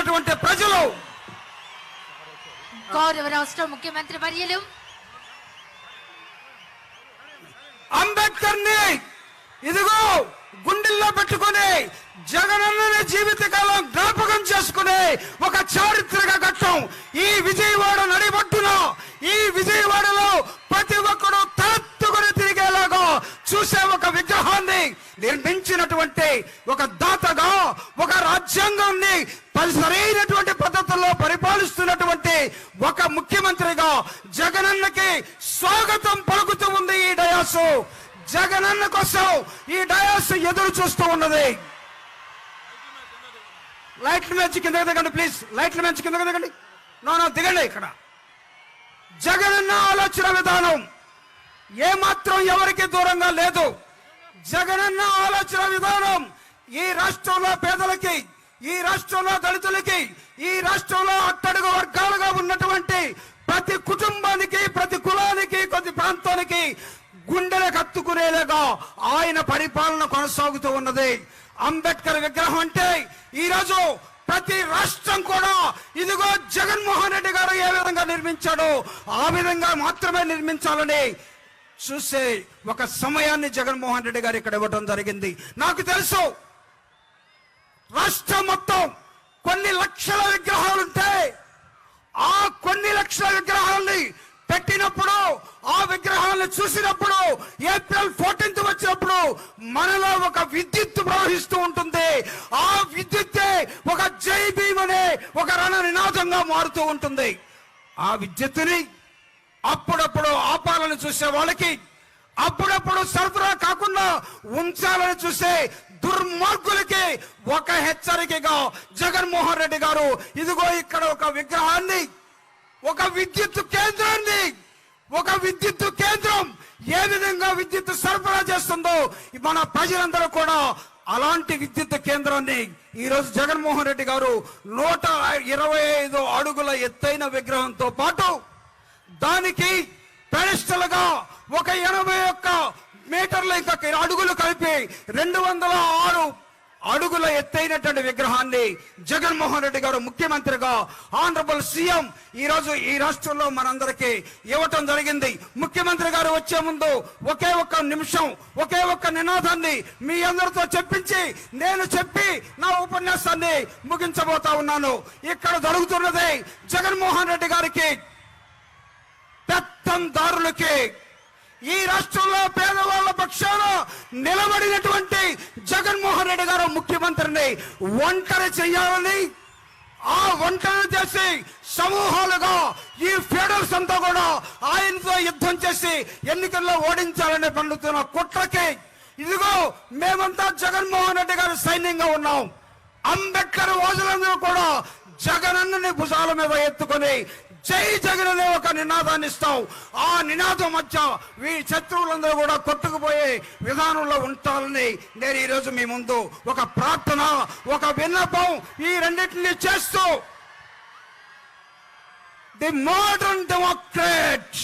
నిర్మించినటువంటి ప్రజలు, గౌరవ రాష్ట్ర ముఖ్యమంత్రి వర్యులు అంబేద్కర్ ని ఇదిగో గుండెల్లో పెట్టుకుని జగనన్న జీవితకాలం జ్ఞాపకం చేసుకునే ఒక చారిత్రక ఘట్టం ఈ విజయవాడ నడిబొట్టున, ఈ విజయవాడలో ప్రతి ఒక్కరు తలెత్తుకుని తిరిగేలాగా చూసే ఒక విగ్రహాన్ని నిర్మించినటువంటి ఒక దాతగా, ఒక రాజ్యాంగాన్ని సరైనటువంటి పద్ధతుల్లో పరిపాలిస్తున్నటువంటి ఒక ముఖ్యమంత్రిగా జగనన్నకి స్వాగతం పలుకుతూ ఉంది ఈ డయాసు. జగనన్న కోసం ఈ డయాస్ ఎదురు చూస్తూ ఉన్నది. లైట్ల మీద కింద దిగండి ప్లీజ్, లైట్ల మీద కింద దిగండి. నో దిగండి. ఇక్కడ జగనన్న ఆలోచన విధానం ఏమాత్రం ఎవరికి దూరంగా లేదు. జగనన్న ఆలోచన విధానం ఈ రాష్ట్రంలో పేదలకి, ఈ రాష్ట్రంలో దళితులకి, ఈ రాష్ట్రంలో అట్టడుగు వర్గాలుగా ఉన్నటువంటి ప్రతి కుటుంబానికి, ప్రతి కులానికి, ప్రతి ప్రాంతానికి గుండెలకు హత్తుకునేలాగా ఆయన పరిపాలన కొనసాగుతూ ఉన్నది. అంబేద్కర్ విగ్రహం అంటే ఈరోజు ప్రతి రాష్ట్రం కూడా ఇదిగో జగన్మోహన్ రెడ్డి గారు ఏ విధంగా నిర్మించాడో ఆ విధంగా మాత్రమే నిర్మించాలని చూసే ఒక సమయాన్ని జగన్మోహన్ రెడ్డి గారు ఇక్కడ ఇవ్వడం జరిగింది. నాకు తెలుసు రాష్ట్రం మొత్తం కొన్ని లక్షల విగ్రహాలుంటే ఆ కొన్ని లక్షల విగ్రహాలని పెట్టినప్పుడు, ఆ విగ్రహాలను చూసినప్పుడు, ఏప్రిల్ 14th వచ్చినప్పుడు మనలో ఒక విద్యుత్ ప్రవహిస్తూ ఉంటుంది. ఆ విద్యుత్తే ఒక జై భీమ్ అనే ఒక రణ నినాదంగా మారుతూ ఉంటుంది. ఆ విద్యుత్తుని అప్పుడప్పుడు ఆపాలని చూసే వాళ్ళకి, అప్పుడప్పుడు సరఫరా కాకుండా ఉంచాలని చూసే దుర్మార్గులకి ఒక హెచ్చరికగా జగన్మోహన్ రెడ్డి గారు ఇదిగో ఇక్కడ ఒక విగ్రహాన్ని, ఒక విద్యుత్ కేంద్రాన్ని, ఒక విద్యుత్ కేంద్రం ఏ విధంగా విద్యుత్ సరఫరా చేస్తుందో మన ప్రజలందరూ కూడా అలాంటి విద్యుత్ కేంద్రాన్ని ఈరోజు జగన్మోహన్ రెడ్డి గారు 125 అడుగుల ఎత్తైన విగ్రహంతో పాటు దానికి పెడెస్టల్ గా ఒక 81 మీటర్ల ఇంకా అడుగులు కలిపి 206 అడుగుల ఎత్తైనటువంటి విగ్రహాన్ని జగన్మోహన్ రెడ్డి గారు ముఖ్యమంత్రిగా ఆనరబుల్ సీఎం ఈ రోజు ఈ రాష్ట్రంలో మనందరికీ ఇవ్వటం జరిగింది. ముఖ్యమంత్రి గారు వచ్చే ముందు ఒకే ఒక్క నిమిషం, ఒకే ఒక్క నినాదాన్ని మీ అందరితో చెప్పించి నేను చెప్పి నా ఉపన్యాసాన్ని ముగించబోతా ఉన్నాను. ఇక్కడ జరుగుతున్నది జగన్మోహన్ రెడ్డి గారికి, పెత్తందారులకి, ఈ రాష్ట్రంలో పేదవాళ్ల పక్షాన నిలబడినటువంటి జగన్మోహన్ రెడ్డి గారు ముఖ్యమంత్రిని ఒంటరి చేయాలని, ఆ ఒంటరి చేసి సమూహాలుగా ఈ ఫెడరల్స్ అంతా కూడా ఆయనతో యుద్ధం చేసి ఎన్నికల్లో ఓడించాలని పండుతున్న కుట్రకి ఇదిగో మేమంతా జగన్మోహన్ రెడ్డి గారు సైన్యంగా ఉన్నాం. అంబేద్కర్ వాదులందరూ కూడా జగనన్నని భుజాల మీద ఎత్తుకొని జై జగన్ అనే ఒక నినాదాన్ని ఇస్తాం. ఆ నినాదం మధ్య ఈ శత్రువులందరూ కూడా కొట్టుకుపోయే విధానంలో ఉంటారని నేను ఈరోజు మీ ముందు ఒక ప్రార్థన, ఒక విన్నపం ఈ రెండింటిని చేస్తూ ది మోడర్న్ డెమోక్రాట్